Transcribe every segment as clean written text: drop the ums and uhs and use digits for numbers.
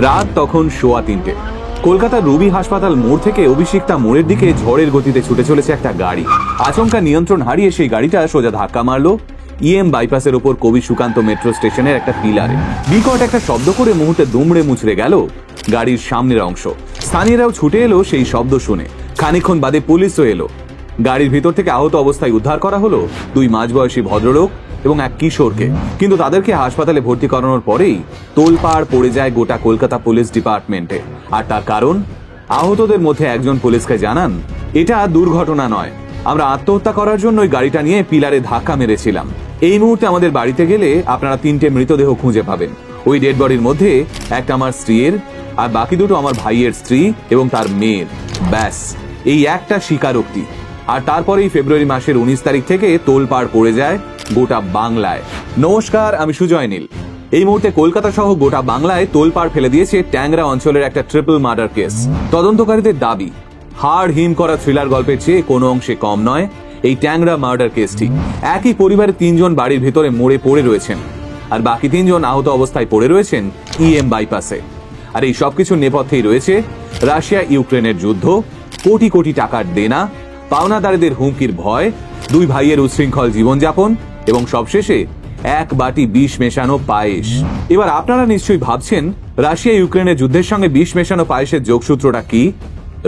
রাত তখন 3:15। কলকাতার রুবি হাসপাতাল মোড় থেকে অভিষিক্তা মোড়ের দিকে ঝড়ের গতিতে ছুটে চলেছে একটা গাড়ি। আচমকা নিয়ন্ত্রণ হারিয়ে সেই গাড়িটা সোজা ধাক্কা মারলো ইএম বাইপাসের ওপর কবি সুকান্ত মেট্রো স্টেশনের একটা পিলারে। বিকট একটা শব্দ করে মুহূর্তে দুমড়ে মুচড়ে গেল গাড়ির সামনের অংশ। স্থানীয়রাও ছুটে এলো সেই শব্দ শুনে। খানিকক্ষণ বাদে পুলিশও এলো। গাড়ির ভিতর থেকে আহত অবস্থায় উদ্ধার করা হলো 2 মাঝবয়সী ভদ্রলোক এবং এক কিশোরকে। কিন্তু তাদেরকে হাসপাতালে ভর্তি করানোর পরেই তোলপাড় পড়ে যায় গোটা কলকাতা পুলিশ ডিপার্টমেন্টে। আর তার কারণ, আহতদের মধ্যে একজন পুলিশকে জানান, এটা দুর্ঘটনা নয়, আমরা আত্মহত্যা করার জন্য ওই গাড়িটা নিয়ে পিলারে ধাক্কা মেরেছিলাম। এই মুহূর্তে আমাদের বাড়িতে গেলে আপনারা 3টে মৃতদেহ খুঁজে পাবেন। ওই ডেড বডির মধ্যে একটা আমার স্ত্রীর, আর বাকি দুটো আমার ভাইয়ের স্ত্রী এবং তার মেয়ের। ব্যাস, এই একটা স্বীকারোক্তি। আর তারপরেই ফেব্রুয়ারি মাসের 19 তারিখ থেকে তোলপাড় পড়ে যায় গোটা বাংলায়। নমস্কার, আমি সুজয় নীল। এই মুহূর্তে কলকাতা সহ গোটা বাংলায় তোলপাড় ফেলে দিয়েছে ট্যাংরা অঞ্চলের একটা ট্রিপল মার্ডার কেস। তদন্তকারীদের দাবি, হাড় হিম করা থ্রিলার গল্পের চেয়ে কোনো অংশে কম নয় এই ট্যাংরা মার্ডার কেসটি। একই পরিবারের 3 জন বাড়ির ভেতরে মরে পড়ে রয়েছেন, আর বাকি 3 জন আহত অবস্থায় পড়ে রয়েছেন ইএম বাইপাসে। আর এই সবকিছুর নেপথ্যেই রয়েছে রাশিয়া ইউক্রেনের যুদ্ধ, কোটি কোটি টাকার দেনা, পাওনাদারদের হুমকির ভয়, 2 ভাইয়ের উচ্ছৃঙ্খল জীবনযাপন এবং সবশেষে এক বাটি বিষ মেশানো পায়েস। এবার আপনারা নিশ্চয়ই ভাবছেন, রাশিয়া ইউক্রেনের যুদ্ধের সঙ্গে বিষ মেশানো পায়েসের যোগসূত্রটা কি?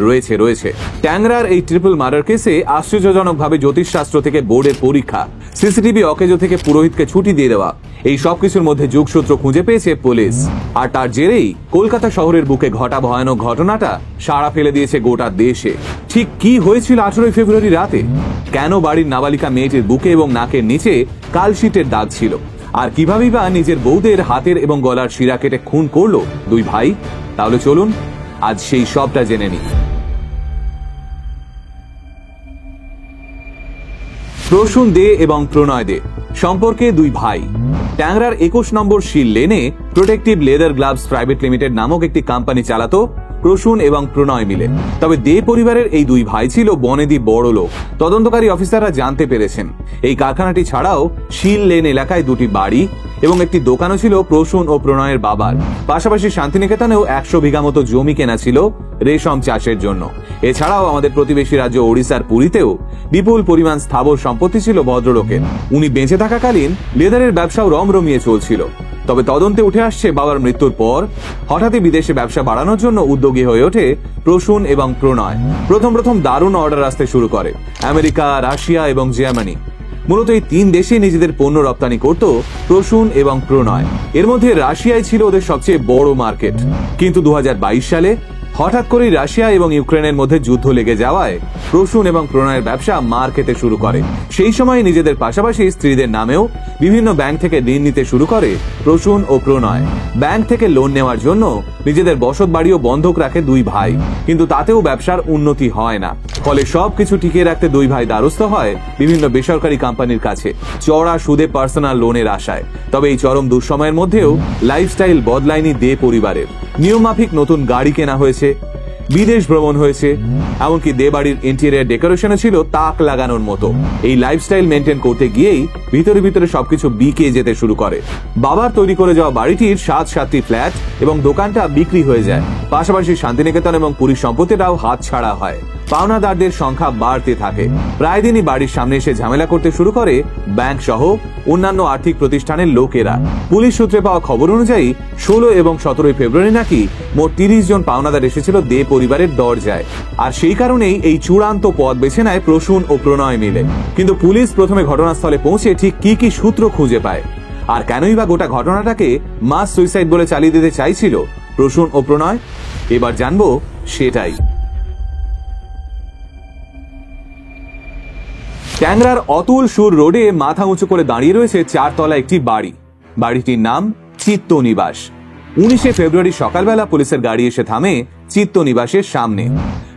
রয়েছে ট্যাংরার এই ট্রিপল মার্ডার কেসে আশ্চর্যজনকভাবে জ্যোতিষশাস্ত্র থেকে বোর্ডের পরীক্ষা, সিসিটিভি অকেজো থেকে পুরোহিতকে ছুটি দিয়ে দেওয়া, এই সবকিছুর মধ্যে যোগসূত্র খুঁজে পেয়েছে পুলিশ। আর তার জেরেই কলকাতা শহরের বুকে ঘটা ভয়ানক ঘটনাটা সাড়া ফেলে দিয়েছে গোটা দেশে। ঠিক কি হয়েছিল 18 ফেব্রুয়ারি রাতে? কেন বাড়ির নাবালিকা মেয়েটির বুকে এবং নাকের নিচে কালশিটের দাগ ছিল? আর কিভাবেই বা নিজের বউদের হাতের এবং গলার শিরা কেটে খুন করলো 2 ভাই? তাহলে চলুন আজ সেই সবটা জেনে নিই। প্রসূন দে এবং প্রণয় দে সম্পর্কে 2 ভাই। ট্যাংরার 21 নম্বর শিল লেনে protective leather gloves private limited নামক একটি কোম্পানি চালাতো প্রসূন এবং প্রণয় মিলে। তবে দে পরিবারের এই 2 ভাই ছিল বনেদি বড় লোক। তদন্তকারী অফিসাররা জানতে পেরেছেন এই কারখানাটি ছাড়াও শিল লেন এলাকায় 2টি বাড়ি এবং একটি দোকানও ছিল প্রসূন ও প্রণয়ের বাবার। পাশাপাশি শান্তিনিকেতনেও 100 বিঘা মতো জমি কেনা ছিল রেশম চাষের জন্য। এছাড়াও আমাদের প্রতিবেশী রাজ্য ওড়িশার পুরীতেও বিপুল পরিমাণ স্থাবর সম্পত্তি ছিল ভদ্রলোকের। উনি বেঁচে থাকাকালীন লেদারের ব্যবসাও রমরমিয়ে চলছিল। তবে তদন্তে উঠে আসছে বাবার মৃত্যুর পর হঠাৎই বিদেশে ব্যবসা বাড়ানোর জন্য উদ্যোগী হয়ে ওঠে প্রসূন এবং প্রণয়। প্রথম দারুণ অর্ডার আসতে শুরু করে আমেরিকা, রাশিয়া এবং জার্মানি। মূলত এই 3 দেশে নিজেদের পণ্য রপ্তানি করত প্রসূন এবং প্রণয়। এর মধ্যে রাশিয়ায় ছিল ওদের সবচেয়ে বড় মার্কেট। কিন্তু 2022 সালে হঠাৎ করেই রাশিয়া এবং ইউক্রেনের মধ্যে যুদ্ধ লেগে যাওয়ায় প্রসূন এবং প্রণয়ের ব্যবসা মার খেতে শুরু করে। সেই সময় নিজেদের পাশাপাশি স্ত্রীদের নামেও বিভিন্ন ব্যাংক থেকে ঋণ নিতে শুরু করে প্রসূন ও প্রণয়। ব্যাংক থেকে লোন নেওয়ার জন্য নিজেদের বসত বাড়িও বন্ধক রাখে 2 ভাই, কিন্তু তাতেও ব্যবসার উন্নতি হয় না। ফলে সবকিছু টিকিয়ে রাখতে 2 ভাই দ্বারস্থ হয় বিভিন্ন বেসরকারি কোম্পানির কাছে চড়া সুদে পার্সোনাল লোনের আশায়। তবে এই চরম দুঃসময়ের মধ্যেও লাইফস্টাইল বদলায়নি দে পরিবারের। নিয়মমাফিক নতুন গাড়ি কেনা হয়েছে, বিদেশ ভ্রমণ হয়েছে, এমনকি দে বাড়ির ইন্টেরিয়ার ডেকোরেশনও ছিল তাক লাগানোর মতো। এই লাইফস্টাইল মেনটেন করতে গিয়েই ভিতরে সবকিছু বিকে যেতে শুরু করে। বাবার তৈরি করে যাওয়া বাড়িটির 7টি ফ্ল্যাট এবং দোকানটা বিক্রি হয়ে যায়। পাশাপাশি শান্তিনিকেতন এবং পুরীর সম্পত্তিটাও হাত ছাড়া হয়। পাওনাদারদের সংখ্যা বাড়তে থাকে। প্রায় দিনই বাড়ির সামনে এসে ঝামেলা করতে শুরু করে ব্যাংক সহ অন্যান্য আর্থিক প্রতিষ্ঠানের লোকেরা। পুলিশ সূত্রে পাওয়া খবর অনুযায়ী 16 এবং 17 ফেব্রুয়ারি নাকি মোট 30 জন পাওনাদার এসেছিল দে পরিবারের দরজায়। আর সেই কারণেই এই চূড়ান্ত পথ বেছে নেয় প্রসূন ও প্রণয় মিলে। কিন্তু পুলিশ প্রথমে ঘটনাস্থলে পৌঁছে ঠিক কি সূত্র খুঁজে পায়, আর কেনই বা গোটা ঘটনাটাকে মাস সুইসাইড বলে চালিয়ে দিতে চাইছিল প্রসূন ও প্রণয়, এবার জানবো সেটাই। ট্যাংরার অতুল সুর রোডে মাথা উঁচু করে দাঁড়িয়ে রয়েছে 4 তলা একটি বাড়ি। বাড়িটির নাম চিত্ত নিবাস। 19 ফেব্রুয়ারি সকালবেলা পুলিশের গাড়ি এসে থামে চিত্ত নিবাসের সামনে,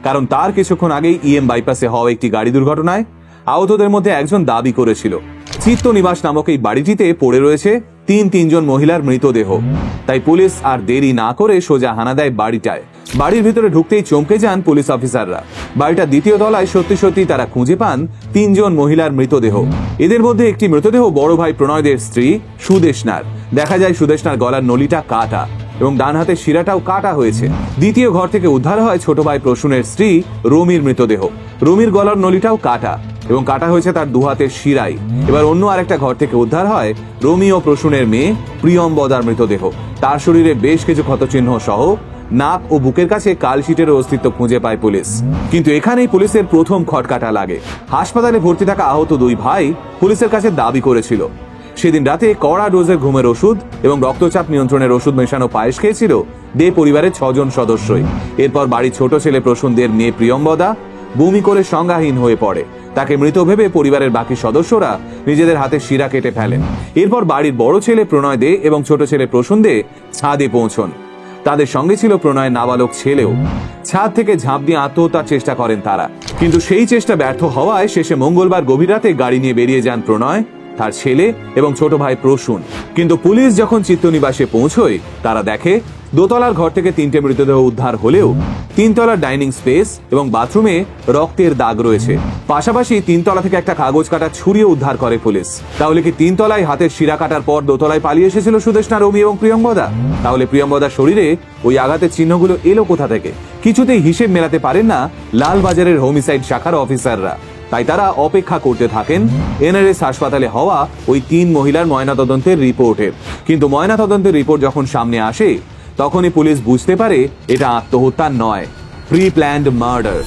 কারণ তার কিছুক্ষণ আগেই ইএম বাইপাসে হওয়া একটি গাড়ি দুর্ঘটনায় আহতদের মধ্যে একজন দাবি করেছিল চিত্ত নিবাস নামক এই বাড়িটিতে পড়ে রয়েছে 3 জন মহিলার মৃতদেহ। তাই পুলিশ আর দেরি না করে সোজা হানা দেয় বাড়িটায়। বাড়ির ভিতরে ঢুকতেই চমকে যান পুলিশ অফিসাররা। বাড়িটা 2য় তলায় সত্যি তারা খুঁজে পান 3 জন মহিলার মৃতদেহ। এদের মধ্যে একটি মৃতদেহ বড় ভাই প্রণয়দের স্ত্রী সুদেশনার। দেখা যায় সুদেশনার গলার নলিটা কাটা। এবং ডান হাতের শিরাটাও কাটা হয়েছে। দ্বিতীয় ঘর থেকে উদ্ধার হয় ছোট ভাই প্রসূনের স্ত্রী রুমির মৃতদেহ। রুমির গলার নলিটাও কাটা এবং কাটা হয়েছে তার দু হাতের শিরাই। এবার অন্য আরেকটা ঘর থেকে উদ্ধার হয় রুমি ও প্রসূনের মেয়ে প্রিয়ম্বদার মৃতদেহ। তার শরীরে বেশ কিছু ক্ষতচিহ্ন সহ নাক ও বুকের কাছে কালশিটের অস্তিত্ব খুঁজে পায় পুলিশ। কিন্তু এখানেই পুলিশের প্রথম খটকাটা লাগে। হাসপাতালে ভর্তি থাকা আহত দুই ভাই পুলিশের কাছে দাবি করেছিল সেদিন রাতে কড়া ডোজের ঘুমের ওষুধ এবং রক্তচাপ নিয়ন্ত্রণের ওষুধ মেশানো পায়েস খেয়েছিল দে পরিবারের 6 জন সদস্যই। এরপর বাড়ির ছোট ছেলে প্রসূনদের মেয়ে প্রিয়ম্বদা বমি করে সংজ্ঞাহীন হয়ে পড়ে। তাকে মৃত ভেবে পরিবারের বাকি সদস্যরা নিজেদের হাতে শিরা কেটে ফেলেন। এরপর বাড়ির বড় ছেলে প্রণয় দে এবং ছোট ছেলে প্রসূন দে ছাদে পৌঁছন। তাদের সঙ্গে ছিল প্রণয়ের নাবালক ছেলেও। ছাদ থেকে ঝাঁপ দিয়ে আত্মহত্যার চেষ্টা করেন তারা, কিন্তু সেই চেষ্টা ব্যর্থ হওয়ায় শেষে মঙ্গলবার গভীর রাতে গাড়ি নিয়ে বেরিয়ে যান প্রণয়, তার ছেলে এবং ছোট ভাই প্রসূন। কিন্তু পুলিশ যখন চিত্তনিবাসে পৌঁছয় তারা দেখে দোতলার ঘর থেকে 3টে মৃতদেহ উদ্ধার হলেও 3 তলার ডাইনিং স্পেস এবং বাথরুমে রক্তের দাগ রয়েছে। পাশাপাশি 3 তলা থেকে একটা কাগজ কাটা ছুরিও উদ্ধার করে পুলিশ। তাহলে কি 3 তলায় হাতের শিরা কাটার পর দোতলায় পালিয়ে এসেছিল সুদেষ্ণা, রমি এবং প্রিয়ম্বদা? তাহলে প্রিয়ম্বদার শরীরে ওই আঘাতের চিহ্নগুলো এলো কোথা থেকে? কিছুতেই হিসেব মেলাতে পারেন না লালবাজারের হোমিসাইড শাখার অফিসাররা। তাই তারা অপেক্ষা করতে থাকেন এনআরএস হাসপাতালে হওয়া ওই 3 মহিলার ময়নাতদন্তের রিপোর্টের। কিন্তু ময়নাতদন্তের রিপোর্ট যখন সামনে আসে তখনই পুলিশ বুঝতে পারে এটা আত্মহত্যা নয়, প্রি প্ল্যান্ড মার্ডার।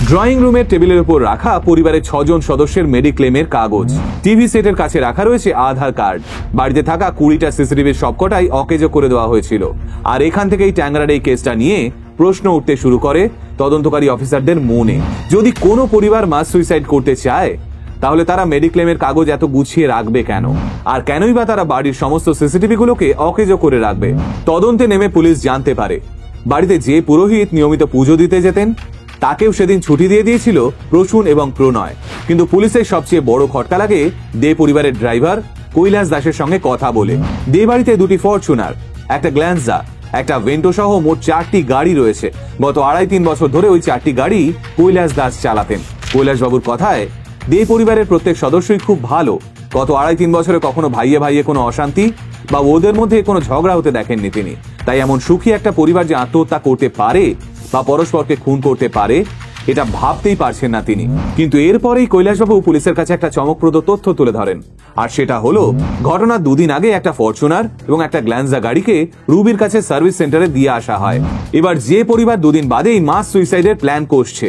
ড্রয়িং রুমের টেবিলের উপর রাখা পরিবারের 6 জন সদস্যের মেডিক্লেমের কাগজ। টিভি সেটের কাছে রাখা রয়েছে আধার কার্ড। বাড়িতে থাকা 20টা সিসিটিভির সবকটাই অকেজো করে দেওয়া হয়েছিল। আর এখান থেকেই ট্যাংরার এই কেসটা নিয়ে প্রশ্ন উঠতে শুরু করে তদন্তকারী অফিসারদের মনে। যদি কোনো পরিবার মাস সুইসাইড করতে চায় তাহলে তারা মেডিক্লেমের কাগজ এত গুছিয়ে রাখবে কেন? আর কেনই বা তারা বাড়ির সমস্ত সিসিটিভি গুলোকে অকেজো করে রাখবে? তদন্তে নেমে পুলিশ জানতে পারে বাড়িতে যে পুরোহিত নিয়মিত পুজো দিতে যেতেন তাকেও সেদিন ছুটি দিয়ে দিয়েছিল প্রসূন এবং প্রণয়। কিন্তু পুলিশের সবচেয়ে বড় খটকা লাগে দে পরিবারের ড্রাইভার কৈলাস দাসের সঙ্গে কথা বলে। দে বাড়িতে 2টি ফরচুনার, একটা গ্ল্যান্সা, একটা ভেন্টো সহ মোট 4টি গাড়ি রয়েছে। গত 2.5-3 বছর ধরে ওই 4টি গাড়ি কৈলাস দাস চালাতেন। কৈলাস বাবুর কথায় দে পরিবারের প্রত্যেক সদস্যই খুব ভালো। গত 2.5-3 বছরে কখনো ভাইয়ে ভাইয়ে কোনো অশান্তি বা ওদের মধ্যে কোনো ঝগড়া হতে দেখেননি তিনি। তাই এমন সুখী একটা পরিবার যে আত্মহত্যা করতে পারে বা পরস্পরকে খুন করতে পারে এটা ভাবতেই পারছেন না তিনি। কিন্তু এরপরেই কৈলাসবাবু পুলিশের কাছে একটা চমকপ্রদ তথ্য তুলে ধরেন। আর সেটা হলো ঘটনার 2 দিন আগে একটা ফরচুনার এবং একটা গ্ল্যান্সা গাড়িকে রুবির কাছে সার্ভিস সেন্টারে দিয়ে আসা হয়। এবার যে পরিবার 2 দিন বাদেই মাস সুইসাইডের প্ল্যান করছে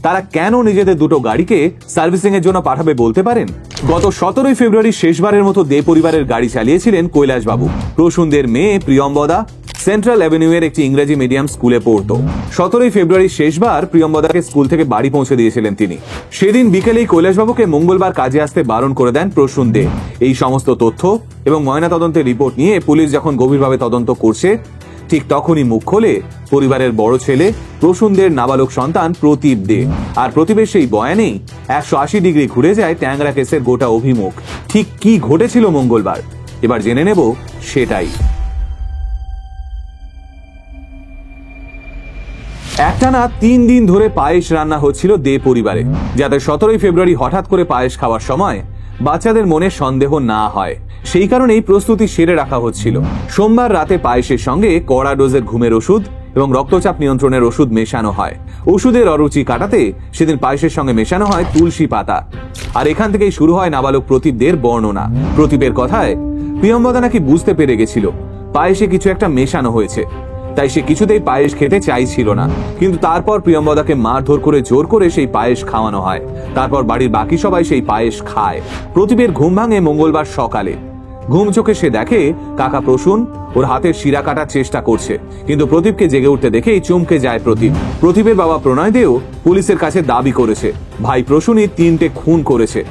তারা কেন নিজেদের 2টো গাড়িকে সার্ভিসিং এর জন্য পাঠাবে বলতে পারেন? গত 17 ফেব্রুয়ারি শেষবারের মতো দে পরিবারের গাড়ি চালিয়েছিলেন কৈলাসবাবু। প্রসূনদের মেয়ে প্রিয়ম্বদা সেন্ট্রাল অ্যাভিনিউ এর একটি ইংরেজি মিডিয়াম স্কুলে পড়তো। 17 ফেব্রুয়ারি শেষবার প্রিয়ম্বদাকে স্কুল থেকে বাড়ি পৌঁছে দিয়েছিলেন তিনি। সেদিন বিকেলেই কৈলাসবাবুকে মঙ্গলবার কাজে আসতে বারণ করে দেন প্রসূন দে। এই সমস্ত তথ্য এবং ময়নাতদন্তের রিপোর্ট নিয়ে পুলিশ যখন গভীরভাবে তদন্ত করছে ঠিক তখনই মুখ খোলে পরিবারের বড় ছেলে প্রসূনদের নাবালক সন্তান প্রতীপ দে। আর প্রতীপের সেই বয়ানেই 180 ডিগ্রি ঘুরে যায় ট্যাংরা কেসের গোটা অভিমুখ। ঠিক কি ঘটেছিল মঙ্গলবার এবার জেনে নেব সেটাই। একটানা 3 দিন ধরে পায়েস রান্না হচ্ছিল দে পরিবারে, যাতে 17 ফেব্রুয়ারি হঠাৎ করে পায়েস খাওয়ার সময় বাচ্চাদের মনে সন্দেহ না হয় সেই কারণেই প্রস্তুতি সেরে রাখা হচ্ছিল। সোমবার রাতে পায়েসের সঙ্গে কড়া ডোজের ঘুমের ওষুধ এবং রক্তচাপ নিয়ন্ত্রণের ওষুধ মেশানো হয়। ওষুধের অরুচি কাটাতে সেদিন পায়েসের সঙ্গে মেশানো হয় তুলসী পাতা। আর এখান থেকেই শুরু হয় নাবালক প্রতীপদের বর্ণনা। প্রতীপের কথায় প্রিয়ম্বদা নাকি বুঝতে পেরে গেছিল পায়েসে কিছু একটা মেশানো হয়েছে, তাই সে কিছুতেই পায়েস খেতে চাইছিল না। কিন্তু তারপর প্রিয়ম্বদাকে মারধর করে জোর করে সেই পায়েস খাওয়ানো হয়। তারপর বাড়ির বাকি সবাই সেই পায়েস খায়। প্রতীপের ঘুম ভাঙে মঙ্গলবার সকালে। ঘুম চোখে সে দেখে কাকা প্রসূন ওর হাতের শিরা কাটার চেষ্টা করছে, কিন্তু প্রদীপকে জেগে উঠতে দেখেই চমকে যায় প্রদীপ। প্রদীপের বাবা প্রণয় দেও পুলিশের কাছে দাবি করেছে ভাই প্রসূনই 3টে খুন করেছে।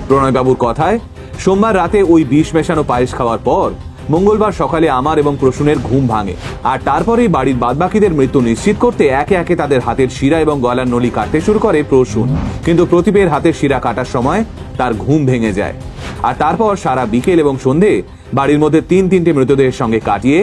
প্রণয় বাবুর কথায় সোমবার রাতে ওই বিষ মেশানো পায়েস খাওয়ার পর মঙ্গলবার সকালে আমার এবং প্রসূনের ঘুম ভাঙে। আর তারপরেই বাড়ির বাদবাকিদের মৃত্যু নিশ্চিত করতে একে একে তাদের হাতের শিরা এবং গলার নলি কাটতে শুরু করে প্রসূন। কিন্তু প্রদীপের হাতের শিরা কাটার সময় তার ঘুম ভেঙে যায়। আর তারপর সারা বিকেল এবং সন্ধে বাড়ির মধ্যে তিনটে মৃতদেহের সঙ্গে কাটিয়ে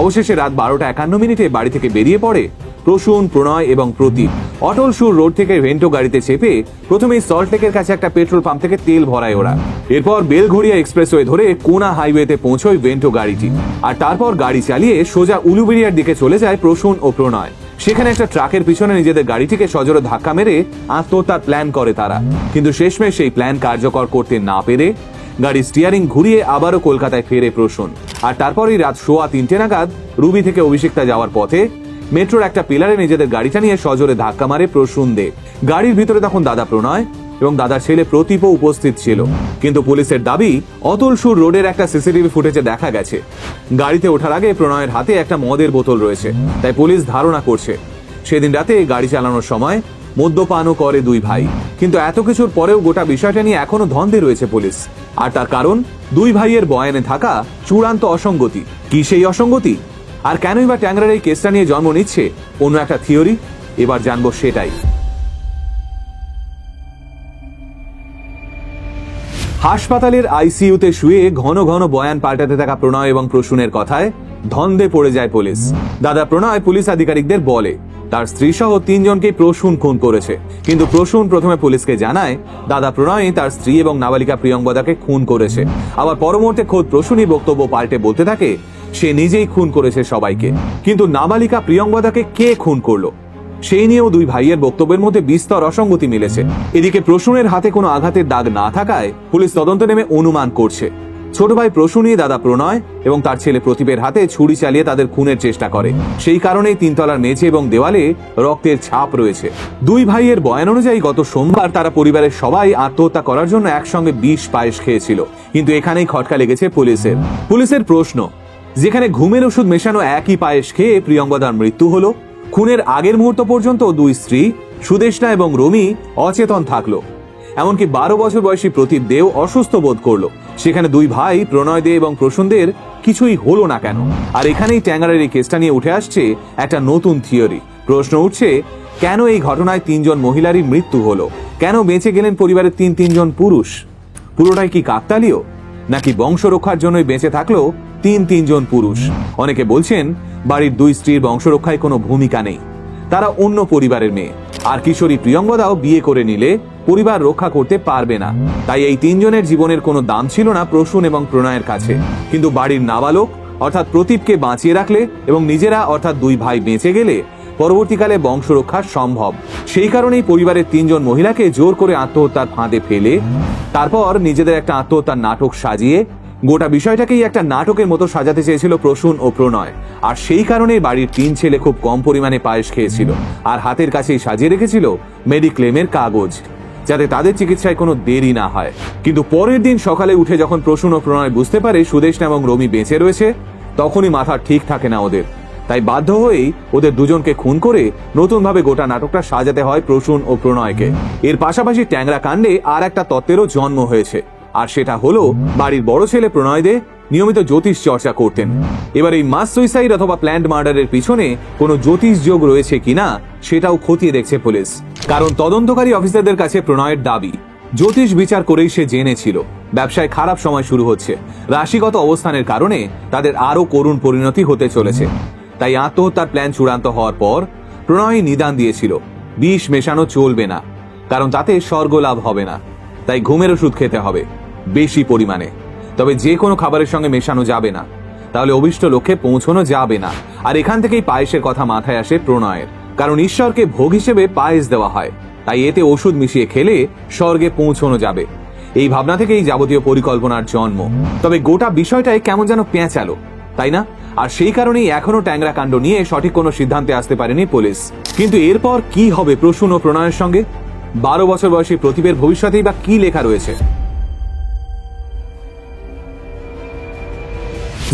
অবশেষে রাত 12:51 বাড়ি থেকে বেরিয়ে পড়ে প্রসূন, প্রণয় এবং প্রতীপ। অটল সুর রোড থেকে ভেন্টো গাড়িতে চেপে প্রথমেই সল্টলেকের কাছে একটা পেট্রোল পাম্প থেকে তেল ভরায় ওরা। এরপর বেলঘড়িয়া এক্সপ্রেসওয়ে ধরে কোনা হাইওয়েতে পৌঁছয় ভেন্টো গাড়িটি। আর তারপর গাড়ি চালিয়ে সোজা উলুবেড়িয়ার দিকে চলে যায় প্রসূন ও প্রণয়। সেখানে একটা ট্রাকের পিছনে নিজেদের গাড়িটিকে সজোরে ধাক্কা মেরে আত্মহত্যার প্ল্যান করে তারা। কিন্তু শেষমেশ সেই প্ল্যান কার্যকর করতে না পেরে গাড়ি স্টিয়ারিং ঘুরিয়ে আবারও কলকাতায় ফেরে প্রসূন। আর তারপরই রাত 3:15 নাগাদ রুবি থেকে অভিষিক্তা যাওয়ার পথে মেট্রোর একটা পিলারে নিজেদের গাড়িটা নিয়ে সজোরে ধাক্কা মারে প্রসূন দে। গাড়ির ভিতরে তখন দাদা প্রণয় এবং দাদার ছেলে প্রতীপও উপস্থিত ছিল। কিন্তু পুলিশের দাবি, অতল সুর রোডের একটা সিসিটিভি ফুটেজে দেখা গেছে গাড়িতে ওঠার আগে প্রণয়ের হাতে একটা মদের বোতল রয়েছে। তাই পুলিশ ধারণা করছে সেদিন রাতে গাড়ি চালানোর সময় মদ্যপানও করে দুই ভাই। কিন্তু এত কিছুর পরেও গোটা বিষয়টা নিয়ে এখনো ধন্দে রয়েছে পুলিশ। আর তার কারণ দুই ভাইয়ের বয়ানে থাকা চূড়ান্ত অসঙ্গতি। কি সেই অসঙ্গতি, আর কেনই বা ট্যাংরার এই কেসটা নিয়ে জন্ম নিচ্ছে অন্য একটা থিওরি? এবার জানবো সেটাই। হাসপাতালের আইসিইউতে শুয়ে ঘন ঘন বয়ান পাল্টাতে থাকা প্রণয় এবং প্রসূনের কথায় ধন্দে পড়ে যায় পুলিশ। দাদা প্রণয় পুলিশ আধিকারিকদের বলে তার স্ত্রী সহ 3 জনকে প্রসূন খুন করেছে। কিন্তু প্রসূন প্রথমে পুলিশকে জানায় দাদা প্রণয় তার স্ত্রী এবং নাবালিকা প্রিয়ঙ্গদাকে খুন করেছে। আবার পরমুহূর্তে খোদ প্রসূনই বক্তব্য পাল্টে বলতে থাকে সে নিজেই খুন করেছে সবাইকে। কিন্তু নাবালিকা প্রিয়ঙ্গদাকে কে খুন করলো সেই নিয়েও দুই ভাইয়ের বক্তব্যের মধ্যে বিস্তর অসঙ্গতি মিলেছে। এদিকে প্রসূনের হাতে কোনো আঘাতের দাগ না থাকায় পুলিশ তদন্ত নেমে অনুমান করছে ছোট ভাই প্রসূনই দাদা প্রণয় এবং তার ছেলে প্রতীপের হাতে ছুরি চালিয়ে তাদের খুনের চেষ্টা করে। সেই কারণেই 3 তলার মেঝে এবং দেওয়ালে রক্তের ছাপ রয়েছে। দুই ভাইয়ের বয়ান অনুযায়ী গত সোমবার তারা পরিবারের সবাই আত্মহত্যা করার জন্য একসঙ্গে 20 পায়েস খেয়েছিল। কিন্তু এখানেই খটকা লেগেছে পুলিশের প্রশ্ন, যেখানে ঘুমের ওষুধ মেশানো একই পায়েস খেয়ে প্রিয়ঙ্গদার মৃত্যু হলো, খুনের আগের মুহূর্ত পর্যন্ত দুই স্ত্রী সুদেষ্ণা এবং রমি অচেতন থাকলো, এমনকি 12 বছর বয়সী প্রতীপ দেও অসুস্থ বোধ করলো, সেখানে দুই ভাই প্রণয় দে এবং প্রসূনদের কিছুই হলো না কেন? আর এখানেই ট্যাংরার এই কেসটা নিয়ে উঠে আসছে একটা নতুন থিওরি। প্রশ্ন উঠছে, কেন এই ঘটনায় 3 জন মহিলারই মৃত্যু হলো? কেন বেঁচে গেলেন পরিবারের 3 জন পুরুষ? পুরোটাই কি কাকতালীয়, নাকি বংশ রক্ষার জন্যই বেঁচে থাকলো 3 জন পুরুষ? অনেকে বলছেন বাড়ির দুই স্ত্রীর বংশ রক্ষায় কোনো ভূমিকা নেই, তারা অন্য পরিবারের মেয়ে। আর কিশোরী প্রিয়ঙ্গদাও বিয়ে করে নিলে পরিবার রক্ষা করতে পারবে না। তাই এই 3 জনের জীবনের কোনো দাম ছিল না প্রসূন এবং প্রণয়ের কাছে। কিন্তু বাড়ির নাবালক অর্থাৎ প্রতীপকে বাঁচিয়ে রাখলে এবং নিজেরা অর্থাৎ দুই ভাই বেঁচে গেলে পরবর্তীকালে বংশ রক্ষা সম্ভব। সেই কারণেই পরিবারের 3 জন মহিলাকে জোর করে আত্মহত্যার ফাঁদে ফেলে তারপর নিজেদের একটা আত্মহত্যার নাটক সাজিয়ে গোটা বিষয়টাকেই একটা নাটকের মতো সাজাতে চেয়েছিল প্রসূন ও প্রণয়। আর সেই কারণে বাড়ির 3 ছেলে খুব কম পরিমাণে পায়েস খেয়েছিল আর হাতের কাছেই সাজিয়ে রেখেছিল মেডিক্লেমের কাগজ, যাতে তাদের চিকিৎসায় কোনো দেরি না হয়। কিন্তু পরের দিন সকালে উঠে যখন প্রসূন ও প্রণয় বুঝতে পারে সুদেষ্ণা এবং রমি বেঁচে রয়েছে, তখনই মাথা ঠিক থাকে না ওদের। তাই বাধ্য হয়েই ওদের দুজনকে খুন করে নতুন ভাবে গোটা নাটকটা সাজাতে হয় প্রসূন ও প্রণয়কে। এর পাশাপাশি ট্যাংরা কাণ্ডে আর একটা তত্ত্বেরও জন্ম হয়েছে, আর সেটা হলো বাড়ির বড় ছেলে প্রণয় দে নিয়মিত জ্যোতিষ চর্চা করতেন। এবার এই মাস সুইসাইড অথবা প্ল্যান্ড মার্ডারের পিছনে কোনো জ্যোতিষ যোগ রয়েছে কিনা সেটাও খতিয়ে দেখছে পুলিশ। কারণ তদন্তকারী অফিসারদের কাছে প্রণয়ের দাবি, জ্যোতিষ বিচার করেই সে জেনেছিল ব্যবসায় খারাপ সময় শুরু হচ্ছে, রাশিগত অবস্থানের কারণে তাদের আরো করুণ পরিণতি হতে চলেছে। তাই আত্মহত্যার প্ল্যান চূড়ান্ত হওয়ার পর প্রণয় নিদান দিয়েছিল বিষ মেশানো চলবে না, কারণ তাতে স্বর্গ লাভ হবে না। তাই ঘুমের ওষুধ খেতে হবে বেশি পরিমাণে, তবে যে কোনো খাবারের সঙ্গে মেশানো যাবে না, তাহলে অভিষ্ট লক্ষ্যে পৌঁছানো যাবে না। আর এখান থেকেই পায়েসের কথা মাথায় আসে প্রণয়ের, কারণ ঈশ্বরকে ভোগ হিসেবে পায়েস দেওয়া হয়, তাই এতে ওষুধ মিশিয়ে খেলে স্বর্গে পৌঁছানো যাবে। এই ভাবনা থেকেই যাবতীয় পরিকল্পনার জন্ম। তবে গোটা বিষয়টাই কেমন যেন পেঁচালো, তাই না? আর সেই কারণেই এখনো ট্যাংরা কাণ্ড নিয়ে সঠিক কোনো সিদ্ধান্তে আসতে পারেনি পুলিশ। কিন্তু এরপর কি হবে প্রসূন ও প্রণয়ের সঙ্গে? 12 বছর বয়সী প্রতীপের ভবিষ্যতেই বা কি লেখা রয়েছে?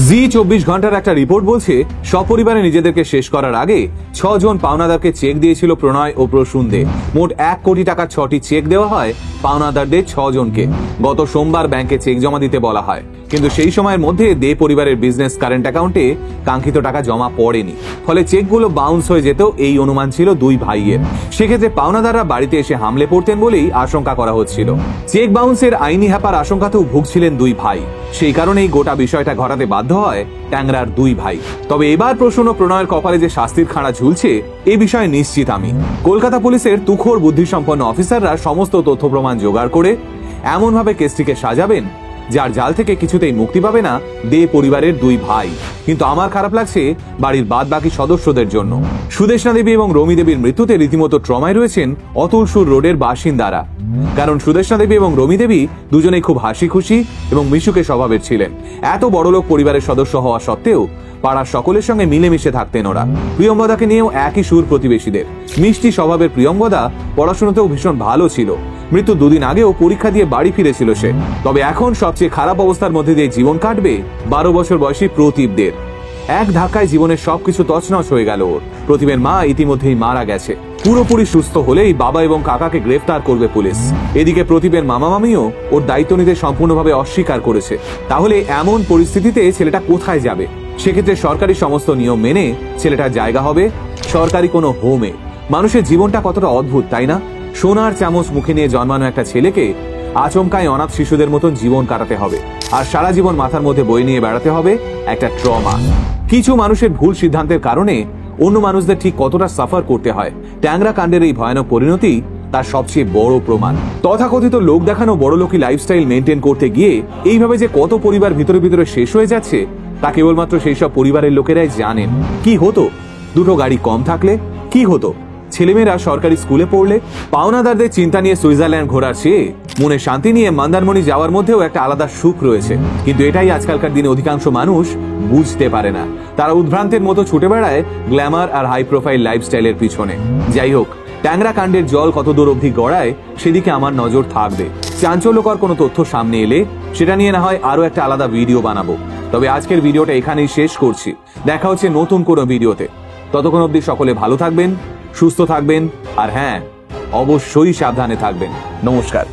জি 24 ঘন্টার একটা রিপোর্ট বলছে সপরিবারে নিজেদেরকে শেষ করার আগে 6 জন পাওনাদারকে চেক দিয়েছিল প্রণয় ও প্রসূন দে। মোট 1 কোটি টাকার 6টি চেক দেওয়া হয় পাওনাদারদের 6 জনকে। গত সোমবার ব্যাংকে চেক জমা দিতে বলা হয়। কিন্তু সেই সময়ের মধ্যে দে পরিবারের বিজনেস কারেন্ট অ্যাকাউন্টে কাঙ্ক্ষিত টাকা জমা পড়েনি, ফলে চেকগুলো বাউন্স হয়ে যেত এই অনুমান ছিল দুই ভাইয়ের। সেক্ষেত্রে পাওনাদাররা বাড়িতে এসে হামলে পড়তেন বলেই আশঙ্কা করা হচ্ছিল। চেক বাউন্সের আইনি হ্যাপার আশঙ্কাতেও ভুগছিলেন দুই ভাই, সেই কারণেই গোটা বিষয়টা ঘটাতে বাধ্য হয় ট্যাংরার দুই ভাই। তবে এবার প্রসূন ও প্রণয়ের কপালে যে শাস্তির খাঁড়া ঝুলছে এ বিষয়ে নিশ্চিত আমি। কলকাতা পুলিশের তুখোড় বুদ্ধিসম্পন্ন অফিসাররা সমস্ত তথ্য প্রমাণ জোগাড় করে এমনভাবে কেসটিকে সাজাবেন যার জাল থেকে কিছুতেই মুক্তি পাবে না দে পরিবারের দুই ভাই। কিন্তু আমার খারাপ লাগছে বাড়ির বাদ বাকি সদস্যদের জন্য। সুদেষ্ণা দেবী এবং রমি দেবীর মৃত্যুতে রীতিমতো ট্রমায় রয়েছেন অতুলসুর রোডের বাসিন্দারা। কারণ সুদেষ্ণা দেবী এবং রমি দেবী দুজনেই খুব হাসি খুশি এবং মিশুকে স্বভাবের ছিলেন। এত বড়লোক পরিবারের সদস্য হওয়া সত্ত্বেও পাড়ার সকলের সঙ্গে মিলেমিশে থাকতেন ওরা। প্রিয়ঙ্গদাকে নিয়েও একই সুর প্রতিবেশীদের। মিষ্টি স্বভাবের প্রিয়ঙ্গদা পড়াশোনাতেও ভীষণ ভালো ছিল। মৃত্যু দুদিন আগেও পরীক্ষা দিয়ে বাড়ি ফিরেছিল সে। তবে এখন সবচেয়ে খারাপ অবস্থার মধ্যে দিয়ে জীবন কাটবে 12 বছর বয়সী প্রদীপদের। এক ধাক্কায় জীবনের সবকিছু তছনছ হয়ে গেল ওর। প্রদীপের মা ইতিমধ্যেই মারা গেছে। পুরোপুরি সুস্থ হলেই বাবা এবং কাকাকে গ্রেফতার করবে পুলিশ। এদিকে প্রদীপের মামা মামিও ওর দায়িত্ব নিতে সম্পূর্ণভাবে অস্বীকার করেছে। তাহলে এমন পরিস্থিতিতে ছেলেটা কোথায় যাবে? সেক্ষেত্রে সরকারি সমস্ত নিয়ম মেনে ছেলেটার জায়গা হবে সরকারি কোনো হোমে। মানুষের জীবনটা কতটা অদ্ভুত, তাই না? সোনার চামচ মুখে নিয়ে জন্মানো একটা ছেলেকে আচমকায় অনাথ শিশুদের মতন জীবন কাটাতে হবে, আর সারা জীবন মাথার মধ্যে বই নিয়ে বেড়াতে হবে একটা ট্রমা। কিছু মানুষের ভুল সিদ্ধান্তের কারণে অন্য মানুষদের ঠিক কতটা সাফার করতে হয়, ট্যাংরা কাণ্ডের এই ভয়ানক পরিণতি তার সবচেয়ে বড় প্রমাণ। তথাকথিত লোক দেখানো বড়লোকি লাইফস্টাইল মেনটেন করতে গিয়ে এইভাবে যে কত পরিবার ভিতরে ভিতরে শেষ হয়ে যাচ্ছে তা কেবলমাত্র সেই সব পরিবারের লোকেরাই জানেন। কি হতো দুটো গাড়ি কম থাকলে? কি হতো ছেলেমেয়েরা সরকারি স্কুলে পড়লে? পাওনাদারদের চিন্তা নিয়ে সুইজারল্যান্ড ঘোরার চেয়ে মনে শান্তি নিয়ে মন্দারমণি যাওয়ার মধ্যেও একটা আলাদা সুখ রয়েছে। কিন্তু এটাই আজকালকার দিনে অধিকাংশ মানুষ বুঝতে পারে না। তারা উদ্ভ্রান্তের মতো ছুটে বেড়ায় গ্ল্যামার আর হাই প্রোফাইল লাইফস্টাইলের পিছনে। যাই হোক, ট্যাংরা কাণ্ডের জল কত দূর অবধি গড়ায় সেদিকে আমার নজর থাকবে। চাঞ্চল্যকর কোনো তথ্য সামনে এলে সেটা নিয়ে না হয় আরো একটা আলাদা ভিডিও বানাবো। তবে আজকের ভিডিওটা এখানেই শেষ করছি। দেখা হচ্ছে নতুন কোনো ভিডিওতে। ততক্ষণ অবধি সকলে ভালো থাকবেন, সুস্থ থাকবেন, আর হ্যাঁ, অবশ্যই সাবধানে থাকবেন। নমস্কার।